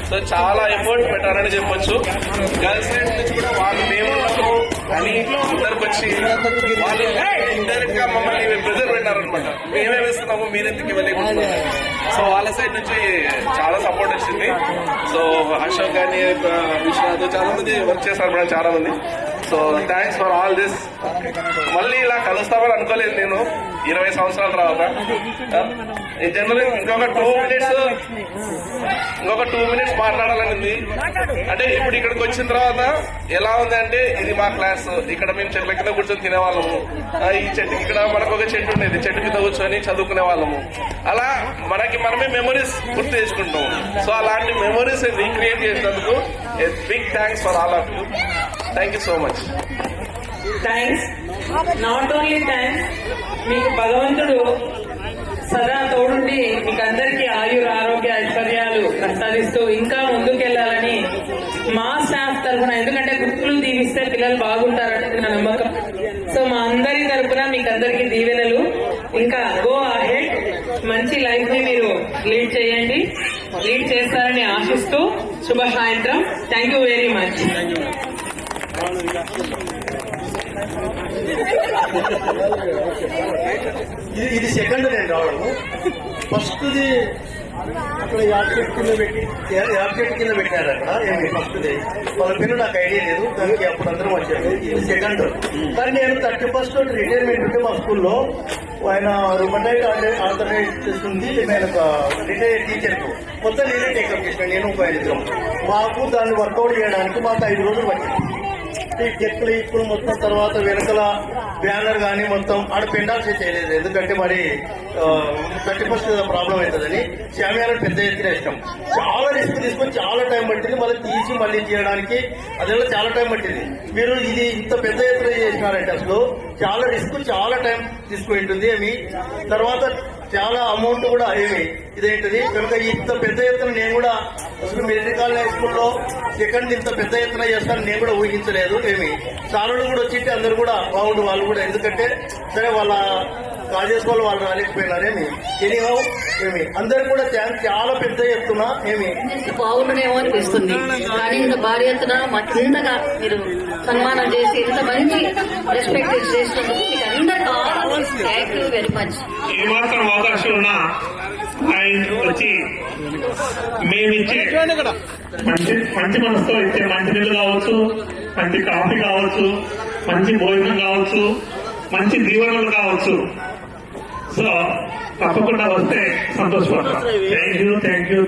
సో చాలా ఎఫర్ట్ పెట్టారని చెప్పొచ్చు. గర్ల్స్ సైడ్ నుంచి కూడా వాళ్ళు మేము అని అందరికి వచ్చి వాళ్ళు ఇండైరెక్ట్ గా మమ్మల్ని ప్రెజర్ పెట్టారనమాట. మేమేమి ఇస్తున్నాము, మీరెందుకు ఇవ్వలేకుండా. సో వాళ్ళ సైడ్ నుంచి చాలా సపోర్ట్ వచ్చింది. సో అశోక్ గాని, విశ్వనాథ్ చాలా మంది వర్క్ చేశారు మేడం, చాలా మంది. So thanks for all this. మళ్ళీ ఇలా కలుస్తామని అనుకోలేదు నేను 20 సంవత్సరాల తర్వాత. జనరల్ ఇంకొక 2 minutes మాట్లాడాలని ఉంది. అంటే ఇప్పుడు ఇక్కడికి వచ్చిన తర్వాత ఎలా ఉంది అంటే, ఇది మా క్లాస్, ఇక్కడ మేము చెట్ల కింద కూర్చొని తినేవాళ్ళము. ఈ చెట్టు ఇక్కడ మనకు ఒక చెట్టు ఉండేది, చెట్టు కింద కూర్చొని చదువుకునే వాళ్ళము. అలా మనకి మనమే మెమరీస్ గుర్తు చేసుకుంటాం. సో అలాంటి మెమరీస్ రీక్రియేట్ చేసినందుకు big thanks for all of you. Thank you so much. Thanks. Not only thanks, మీకు భగవంతుడు సదా తోడుండి మీకు అందరికీ ఆయుర ఆరోగ్య ఐశ్వర్యాలు ప్రసాదిస్తూ ఇంకా ముందుకెళ్లాలని మా స్టాఫ్ తరఫున, ఎందుకంటే గుర్తులు దీవిస్తే పిల్లలు బాగుంటారనేది నా నమ్మకం. సో మా అందరి తరఫున మీకు అందరికీ దీవెనలు. ఇంకా గో అహెడ్, మంచి లైఫ్ ని మీరు లీడ్ చేయండి, లీడ్ చేస్తారని ఆశిస్తూ శుభ సాయంత్రం. Thank you very much. ఇది సెకండ్ నేను రావడము. ఫస్ట్ది అక్కడ యాప్సెట్ కింద పెట్టారు అక్కడ ఏమి ఫస్ట్ది వాళ్ళ పేరు నాకు ఐడియా లేదు, దానికి అప్పుడు అందరం వచ్చారు. ఇది సెకండ్. కానీ నేను 31st రిటైర్మెంట్ ఉంటే మా స్కూల్లో ఆయన రుమటైడ్ ఆల్టర్నేట్ చేస్తుంది. నేను ఒక రిటైర్డ్ టీచర్కు మొత్తం నేనే టేకప్ చేసిన, నేను ఒక 5 ఇద్దరం. మాకు దాన్ని వర్కౌట్ చేయడానికి మాకు 5 రోజులు పట్టింది. ఈ చెక్కులు ఇప్పుడు మొత్తం తర్వాత వెనకల బ్యానర్ కానీ మొత్తం ఆడ పెండాల్సి చేయలేదు, ఎందుకంటే మరి 31st ప్రాబ్లం అవుతుందని. శామ్యాలను పెద్ద ఎత్తున ఇష్టం. చాలా రిస్క్ తీసుకొని చాలా టైం పట్టింది, మళ్ళీ తీసి మళ్ళీ చేయడానికి అదేలా చాలా టైం పట్టింది. మీరు ఇది ఇంత పెద్ద ఎత్తున చేసినారంటే అసలు చాలా రిస్క్, చాలా టైం తీసుకుంటుంది ఏమి. తర్వాత చాలా అమౌంట్ కూడా ఏమి ఇదేంటిది కనుక ఇంత పెద్ద ఎత్తున నేను కూడా అసలు మిలిటరీ కాలేజ్ హై స్కూల్లో సెకండ్ ఇంత పెద్ద ఎత్తున చేస్తాను నేను కూడా ఊహించలేదు ఏమి. సార్లు కూడా వచ్చింటే అందరు కూడా బాగుండు వాళ్ళు కూడా, ఎందుకంటే సరే వాళ్ళ కాలేజ్ వాళ్ళు రాలేకపోయినారేమి. ఎనీహౌ ఏమి అందరు కూడా థ్యాంక్స్. చాలా పెద్ద ఎత్తున ఏమి బాగుండేమో అనిపిస్తుంది, కానీ ఇంత భారీ ఎత్తున ఇంతగా మీరు సన్మానం చేసి ఇంత మంచి రెస్పెక్ట్ చేసినందుకు మీకు అందరికీ థ్యాంక్ యూ వెరీ మచ్. ఏ మాత్రం అవకాశం ఉన్నా ఆయన వచ్చి మేమిచ్చే మంచి మనసుతో ఇచ్చే మంచి నీళ్ళు కావచ్చు, మంచి కాఫీ కావచ్చు, మంచి భోజనం కావచ్చు, మంచి దీవెనలు కావచ్చు. సో తప్పకుండా వస్తే సంతోషపడతాం. Thank you.